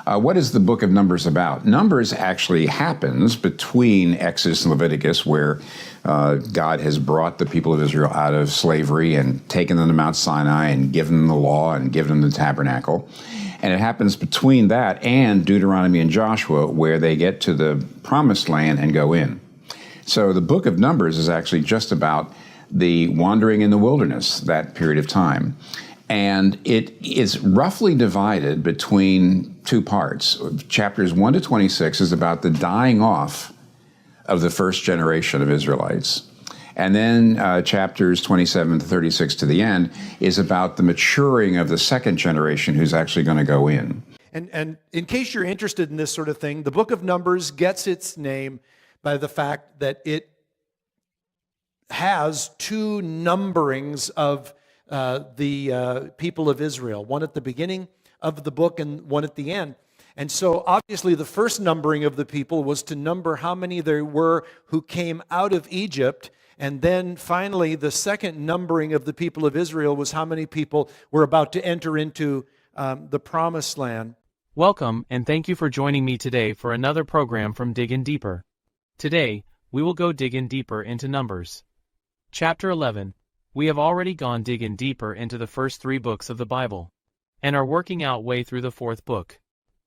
What is the book of Numbers about? Numbers actually happens between Exodus and Leviticus, where God has brought the people of Israel out of slavery and taken them to Mount Sinai and given them the law and given them the tabernacle. And it happens between that and Deuteronomy and Joshua, where they get to the promised land and go in. So the book of Numbers is actually just about the wandering in the wilderness, that period of time. And it is roughly divided between two parts. Chapters 1 to 26 is about the dying off of the first generation of Israelites. And then chapters 27 to 36 to the end is about the maturing of the second generation who's actually going to go in. And in case you're interested in this sort of thing, the book of Numbers gets its name by the fact that it has two numberings of the people of Israel, one at the beginning of the book and one at the end. And so obviously the first numbering of the people was to number how many there were who came out of Egypt. And then finally the second numbering of the people of Israel was how many people were about to enter into the promised land. Welcome, and thank you for joining me today for another program from Diggin' Deeper. Today, we will go digging deeper into Numbers. Chapter 11. We have already gone digging deeper into the first 3 books of the Bible, and are working our way through the 4th book.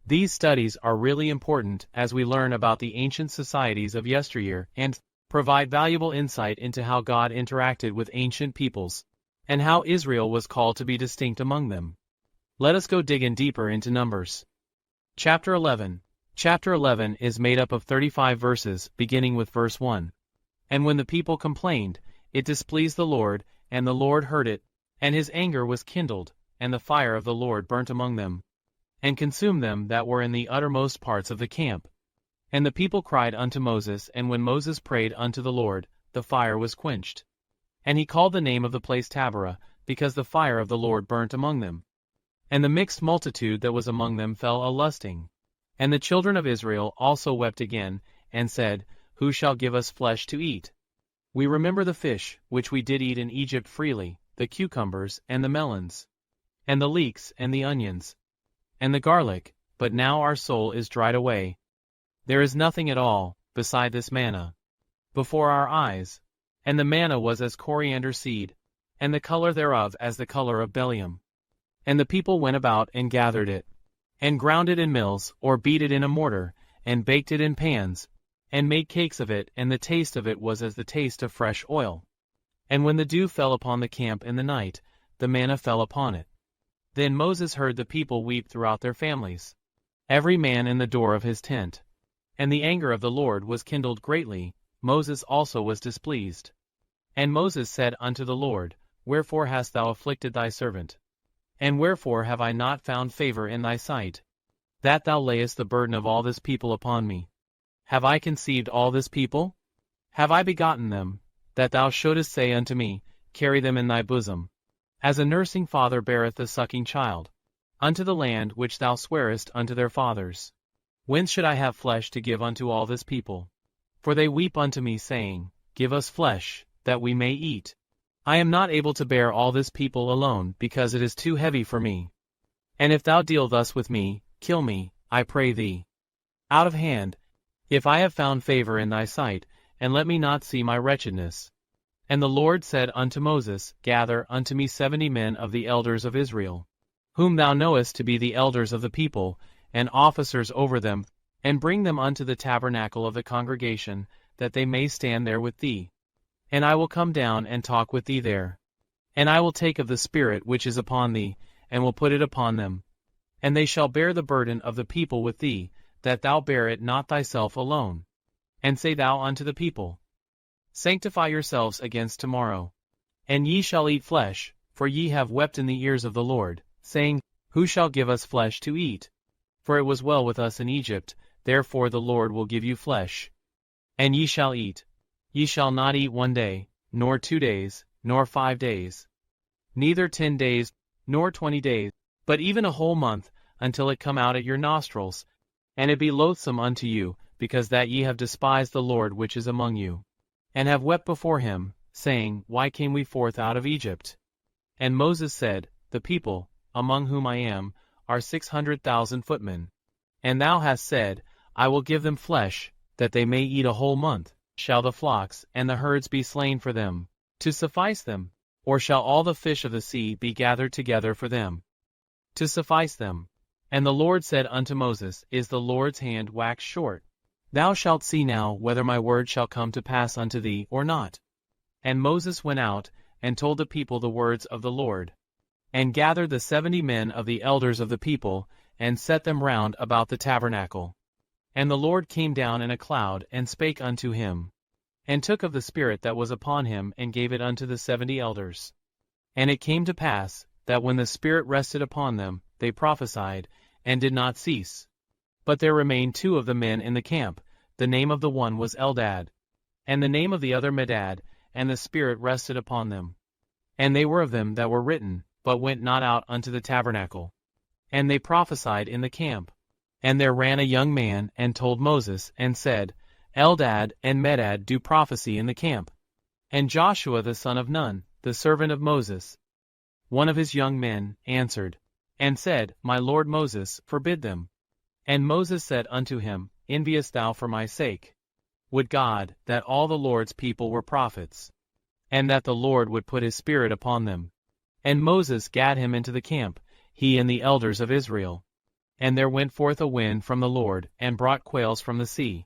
These studies are really important as we learn about the ancient societies of yesteryear and provide valuable insight into how God interacted with ancient peoples, and how Israel was called to be distinct among them. Let us go digging deeper into Numbers. Chapter 11. Chapter 11 is made up of 35 verses, beginning with verse 1. And when the people complained, it displeased the Lord, and the Lord heard it, and his anger was kindled, and the fire of the Lord burnt among them, and consumed them that were in the uttermost parts of the camp. And the people cried unto Moses, and when Moses prayed unto the Lord, the fire was quenched. And he called the name of the place Taberah, because the fire of the Lord burnt among them. And the mixed multitude that was among them fell a-lusting. And the children of Israel also wept again, and said, Who shall give us flesh to eat? We remember the fish, which we did eat in Egypt freely, the cucumbers, and the melons, and the leeks, and the onions, and the garlic, but now our soul is dried away. There is nothing at all, beside this manna, before our eyes. And the manna was as coriander seed, and the color thereof as the color of bdellium. And the people went about and gathered it, and ground it in mills, or beat it in a mortar, and baked it in pans, and made cakes of it, and the taste of it was as the taste of fresh oil. And when the dew fell upon the camp in the night, the manna fell upon it. Then Moses heard the people weep throughout their families, every man in the door of his tent. And the anger of the Lord was kindled greatly, Moses also was displeased. And Moses said unto the Lord, Wherefore hast thou afflicted thy servant? And wherefore have I not found favor in thy sight, that thou layest the burden of all this people upon me? Have I conceived all this people? Have I begotten them, that thou shouldest say unto me, Carry them in thy bosom, as a nursing father beareth the sucking child, unto the land which thou swarest unto their fathers? Whence should I have flesh to give unto all this people? For they weep unto me, saying, Give us flesh, that we may eat. I am not able to bear all this people alone, because it is too heavy for me. And if thou deal thus with me, kill me, I pray thee, out of hand, if I have found favor in thy sight, and let me not see my wretchedness. And the Lord said unto Moses, Gather unto me 70 men of the elders of Israel, whom thou knowest to be the elders of the people, and officers over them, and bring them unto the tabernacle of the congregation, that they may stand there with thee. And I will come down and talk with thee there. And I will take of the Spirit which is upon thee, and will put it upon them. And they shall bear the burden of the people with thee, that thou bear it not thyself alone. And say thou unto the people, Sanctify yourselves against tomorrow. And ye shall eat flesh, for ye have wept in the ears of the Lord, saying, Who shall give us flesh to eat? For it was well with us in Egypt, therefore the Lord will give you flesh. And ye shall eat. Ye shall not eat 1 day, nor 2 days, nor 5 days, neither 10 days, nor 20 days, but even a whole month, until it come out at your nostrils, and it be loathsome unto you, because that ye have despised the Lord which is among you, and have wept before him, saying, Why came we forth out of Egypt? And Moses said, The people, among whom I am, are 600,000 footmen. And thou hast said, I will give them flesh, that they may eat a whole month. Shall the flocks and the herds be slain for them, to suffice them? Or shall all the fish of the sea be gathered together for them, to suffice them? And the Lord said unto Moses, Is the Lord's hand waxed short? Thou shalt see now whether my word shall come to pass unto thee or not. And Moses went out, and told the people the words of the Lord, and gathered the 70 men of the elders of the people, and set them round about the tabernacle. And the Lord came down in a cloud, and spake unto him, and took of the Spirit that was upon him, and gave it unto the 70 elders. And it came to pass, that when the Spirit rested upon them, they prophesied, and did not cease. But there remained 2 of the men in the camp. The name of the one was Eldad, and the name of the other Medad, and the Spirit rested upon them. And they were of them that were written, but went not out unto the tabernacle. And they prophesied in the camp. And there ran a young man, and told Moses, and said, Eldad and Medad do prophecy in the camp. And Joshua the son of Nun, the servant of Moses, one of his young men, answered, and said, My lord Moses, forbid them. And Moses said unto him, Enviest thou for my sake? Would God that all the Lord's people were prophets, and that the Lord would put his Spirit upon them. And Moses gat him into the camp, he and the elders of Israel. And there went forth a wind from the Lord, and brought quails from the sea,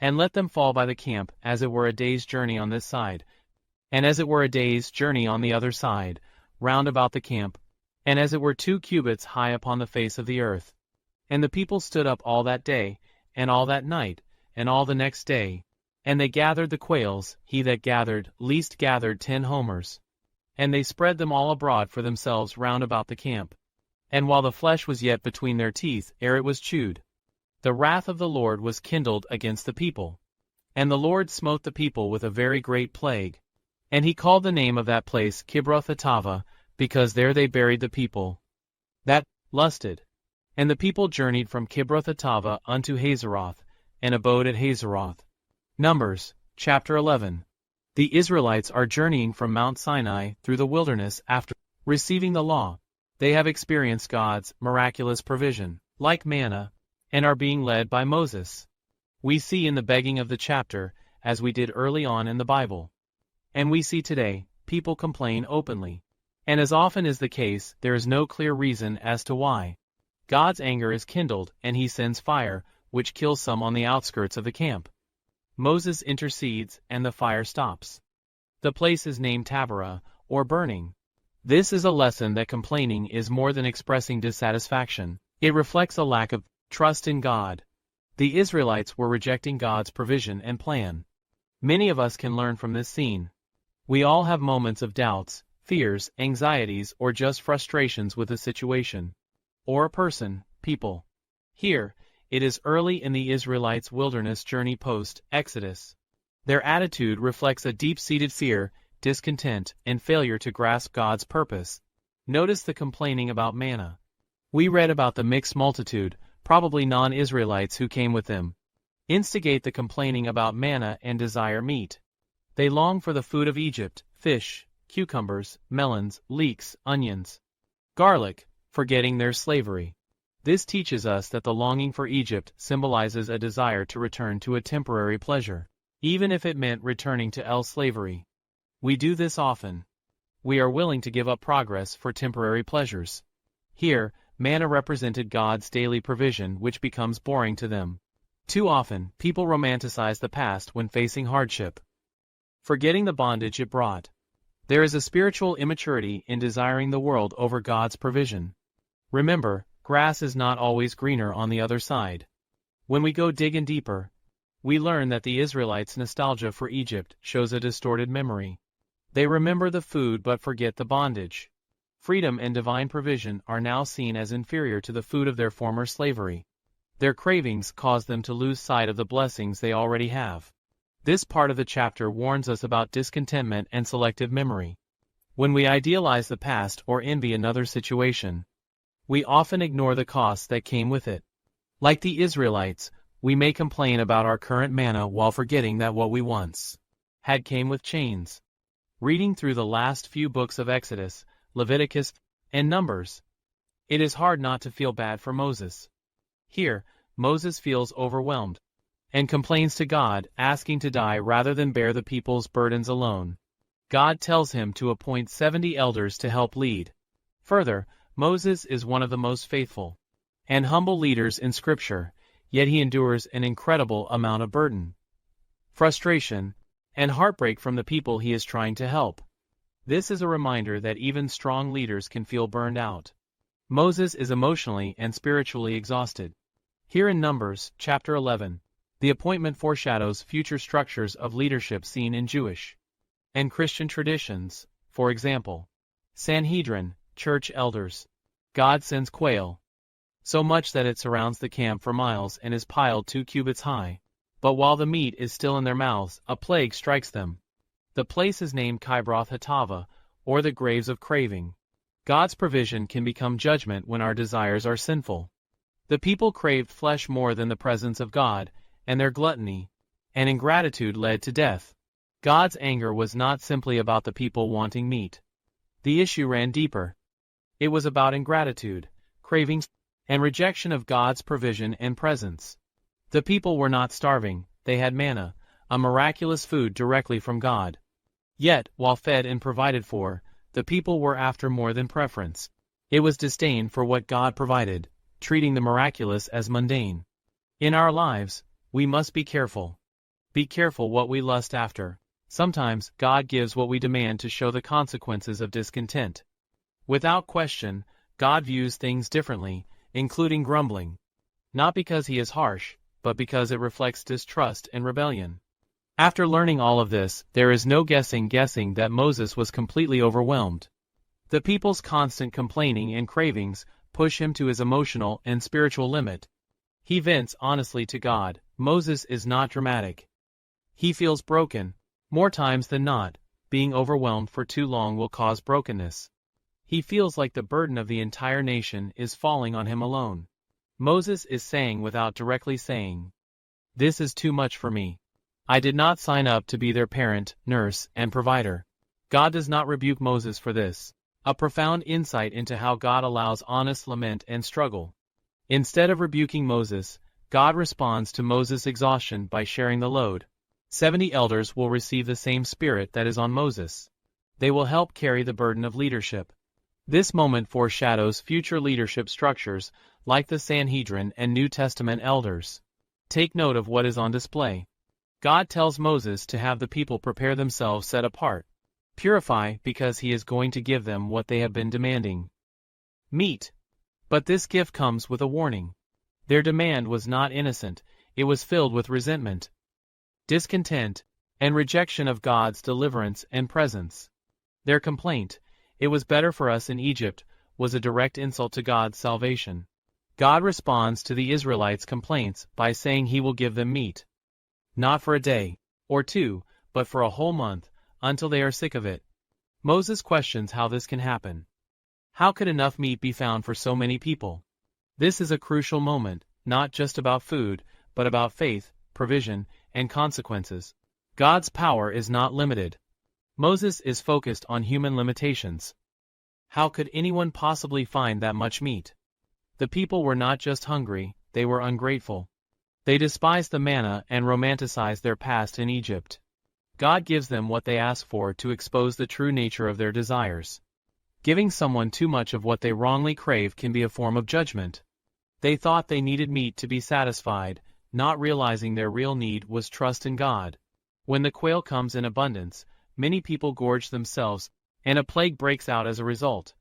and let them fall by the camp, as it were a day's journey on this side, and as it were a day's journey on the other side, round about the camp, and as it were 2 cubits high upon the face of the earth. And the people stood up all that day, and all that night, and all the next day, and they gathered the quails. He that gathered least gathered 10 homers. And they spread them all abroad for themselves round about the camp. And while the flesh was yet between their teeth, ere it was chewed, the wrath of the Lord was kindled against the people. And the Lord smote the people with a very great plague. And he called the name of that place Kibroth-hattaavah, because there they buried the people that lusted. And the people journeyed from Kibroth-hattaavah unto Hazeroth, and abode at Hazeroth. Numbers, chapter 11. The Israelites are journeying from Mount Sinai through the wilderness after receiving the law. They have experienced God's miraculous provision, like manna, and are being led by Moses. We see in the beginning of the chapter, as we did early on in the Bible. And we see today, people complain openly. And as often is the case, there is no clear reason as to why. God's anger is kindled, and he sends fire, which kills some on the outskirts of the camp. Moses intercedes, and the fire stops. The place is named Taberah, or burning. This is a lesson that complaining is more than expressing dissatisfaction. It reflects a lack of trust in God. The Israelites were rejecting God's provision and plan. Many of us can learn from this scene. We all have moments of doubts, fears, anxieties, or just frustrations with a situation, or a person, people. Here, it is early in the Israelites' wilderness journey post-Exodus. Their attitude reflects a deep-seated fear, discontent, and failure to grasp God's purpose. Notice the complaining about manna. We read about the mixed multitude, probably non-Israelites who came with them. Instigate the complaining about manna and desire meat. They long for the food of Egypt, fish, cucumbers, melons, leeks, onions, garlic, forgetting their slavery. This teaches us that the longing for Egypt symbolizes a desire to return to a temporary pleasure, even if it meant returning to slavery. We do this often. We are willing to give up progress for temporary pleasures. Here, manna represented God's daily provision, which becomes boring to them. Too often, people romanticize the past when facing hardship, forgetting the bondage it brought. There is a spiritual immaturity in desiring the world over God's provision. Remember, grass is not always greener on the other side. When we go digging deeper, we learn that the Israelites' nostalgia for Egypt shows a distorted memory. They remember the food but forget the bondage. Freedom and divine provision are now seen as inferior to the food of their former slavery. Their cravings cause them to lose sight of the blessings they already have. This part of the chapter warns us about discontentment and selective memory. When we idealize the past or envy another situation, we often ignore the costs that came with it. Like the Israelites, we may complain about our current manna while forgetting that what we once had came with chains. Reading through the last few books of Exodus, Leviticus, and Numbers, it is hard not to feel bad for Moses. Here, Moses feels overwhelmed and complains to God, asking to die rather than bear the people's burdens alone. God tells him to appoint 70 elders to help lead. Further, Moses is one of the most faithful and humble leaders in Scripture, yet he endures an incredible amount of burden, frustration, and heartbreak from the people he is trying to help. This is a reminder that even strong leaders can feel burned out. Moses is emotionally and spiritually exhausted. Here in Numbers, chapter 11, the appointment foreshadows future structures of leadership seen in Jewish and Christian traditions. For example, Sanhedrin, church elders. God sends quail, so much that it surrounds the camp for miles and is piled 2 cubits high. But while the meat is still in their mouths, a plague strikes them. The place is named Kibroth-hattaavah, or the graves of craving. God's provision can become judgment when our desires are sinful. The people craved flesh more than the presence of God, and their gluttony and ingratitude led to death. God's anger was not simply about the people wanting meat. The issue ran deeper. It was about ingratitude, cravings, and rejection of God's provision and presence. The people were not starving, they had manna, a miraculous food directly from God. Yet, while fed and provided for, the people were after more than preference. It was disdain for what God provided, treating the miraculous as mundane. In our lives, we must be careful. Be careful what we lust after. Sometimes, God gives what we demand to show the consequences of discontent. Without question, God views things differently, including grumbling. Not because he is harsh, but because it reflects distrust and rebellion. After learning all of this, there is no guessing that Moses was completely overwhelmed. The people's constant complaining and cravings push him to his emotional and spiritual limit. He vents honestly to God. Moses is not dramatic. He feels broken. More times than not, being overwhelmed for too long will cause brokenness. He feels like the burden of the entire nation is falling on him alone. Moses is saying without directly saying, "This is too much for me. I did not sign up to be their parent, nurse, and provider." God does not rebuke Moses for this. A profound insight into how God allows honest lament and struggle. Instead of rebuking Moses, God responds to Moses' exhaustion by sharing the load. 70 elders will receive the same spirit that is on Moses. They will help carry the burden of leadership. This moment foreshadows future leadership structures like the Sanhedrin and New Testament elders. Take note of what is on display. God tells Moses to have the people prepare themselves set apart. Purify because he is going to give them what they have been demanding. Meat. But this gift comes with a warning. Their demand was not innocent, it was filled with resentment, discontent, and rejection of God's deliverance and presence. Their complaint, "It was better for us in Egypt," was a direct insult to God's salvation. God responds to the Israelites' complaints by saying he will give them meat. Not for a day or two, but for a whole month, until they are sick of it. Moses questions how this can happen. How could enough meat be found for so many people? This is a crucial moment, not just about food, but about faith, provision, and consequences. God's power is not limited. Moses is focused on human limitations. How could anyone possibly find that much meat? The people were not just hungry, they were ungrateful. They despised the manna and romanticized their past in Egypt. God gives them what they ask for to expose the true nature of their desires. Giving someone too much of what they wrongly crave can be a form of judgment. They thought they needed meat to be satisfied, not realizing their real need was trust in God. When the quail comes in abundance, many people gorge themselves, and a plague breaks out as a result.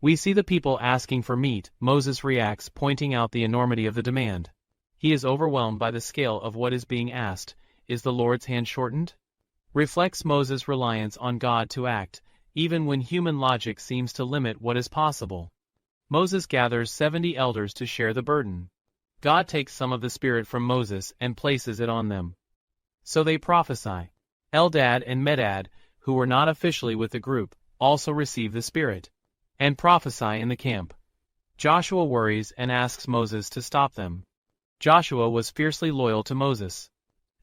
We see the people asking for meat. Moses reacts, pointing out the enormity of the demand. He is overwhelmed by the scale of what is being asked. Is the Lord's hand shortened? Reflects Moses' reliance on God to act, even when human logic seems to limit what is possible. Moses gathers 70 elders to share the burden. God takes some of the spirit from Moses and places it on them. So they prophesy. Eldad and Medad, who were not officially with the group, also receive the spirit and prophesy in the camp. Joshua worries and asks Moses to stop them. Joshua was fiercely loyal to Moses,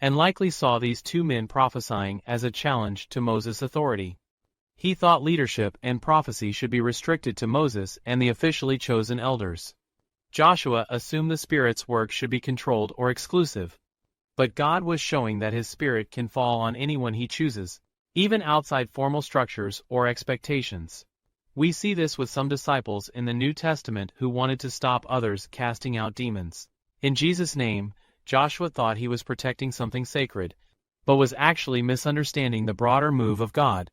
and likely saw these two men prophesying as a challenge to Moses' authority. He thought leadership and prophecy should be restricted to Moses and the officially chosen elders. Joshua assumed the Spirit's work should be controlled or exclusive. But God was showing that His Spirit can fall on anyone He chooses, even outside formal structures or expectations. We see this with some disciples in the New Testament who wanted to stop others casting out demons. In Jesus' name, Joshua thought he was protecting something sacred, but was actually misunderstanding the broader move of God.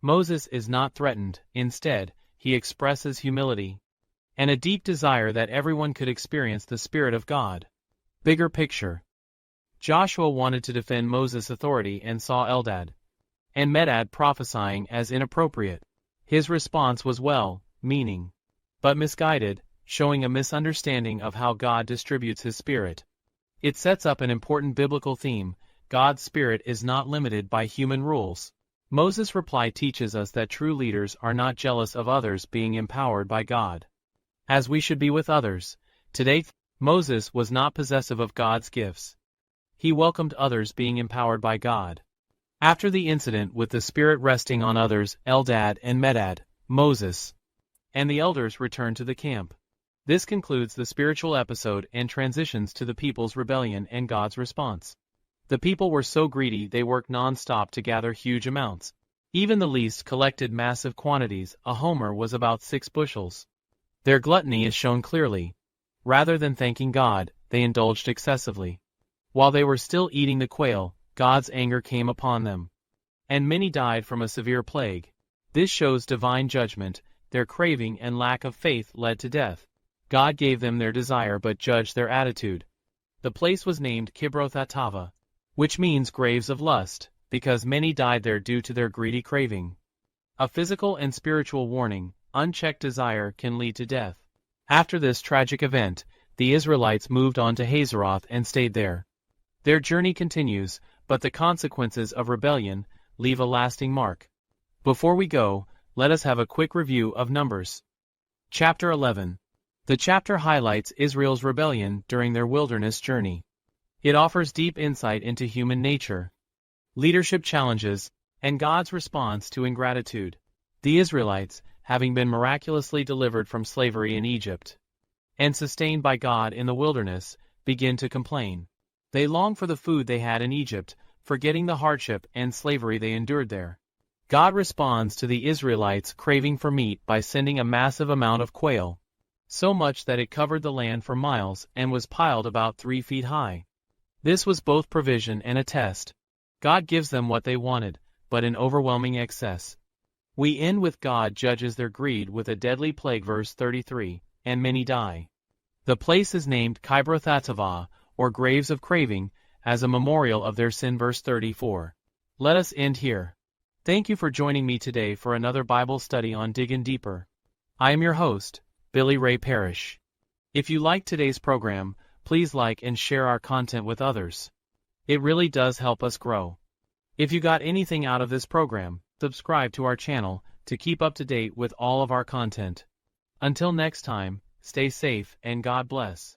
Moses is not threatened; instead, he expresses humility and a deep desire that everyone could experience the Spirit of God. Bigger picture. Joshua wanted to defend Moses' authority and saw Eldad and Medad prophesying as inappropriate. His response was well-meaning, but misguided, showing a misunderstanding of how God distributes His Spirit. It sets up an important biblical theme: God's Spirit is not limited by human rules. Moses' reply teaches us that true leaders are not jealous of others being empowered by God, as we should be with others. Today, Moses was not possessive of God's gifts. He welcomed others being empowered by God. After the incident with the Spirit resting on others, Eldad and Medad, Moses and the elders returned to the camp. This concludes the spiritual episode and transitions to the people's rebellion and God's response. The people were so greedy they worked non-stop to gather huge amounts. Even the least collected massive quantities. A homer was about 6 bushels. Their gluttony is shown clearly. Rather than thanking God, they indulged excessively. While they were still eating the quail, God's anger came upon them, and many died from a severe plague. This shows divine judgment. Their craving and lack of faith led to death. God gave them their desire but judged their attitude. The place was named Kibroth-hattaavah, which means graves of lust, because many died there due to their greedy craving. A physical and spiritual warning: unchecked desire can lead to death. After this tragic event, the Israelites moved on to Hazeroth and stayed there. Their journey continues, but the consequences of rebellion leave a lasting mark. Before we go, let us have a quick review of Numbers. Chapter 11. The chapter highlights Israel's rebellion during their wilderness journey. It offers deep insight into human nature, leadership challenges, and God's response to ingratitude. The Israelites, having been miraculously delivered from slavery in Egypt and sustained by God in the wilderness, begin to complain. They long for the food they had in Egypt, forgetting the hardship and slavery they endured there. God responds to the Israelites' craving for meat by sending a massive amount of quail, so much that it covered the land for miles and was piled about 3 feet high. This was both provision and a test. God gives them what they wanted, but in overwhelming excess. We end with God judges their greed with a deadly plague, verse 33, and many die. The place is named Kibroth-hattaavah, or graves of craving, as a memorial of their sin, verse 34. Let us end here. Thank you for joining me today for another Bible study on Digging Deeper. I am your host, Billy Ray Parrish. If you liked today's program, please like and share our content with others. It really does help us grow. If you got anything out of this program, subscribe to our channel to keep up to date with all of our content. Until next time, stay safe and God bless.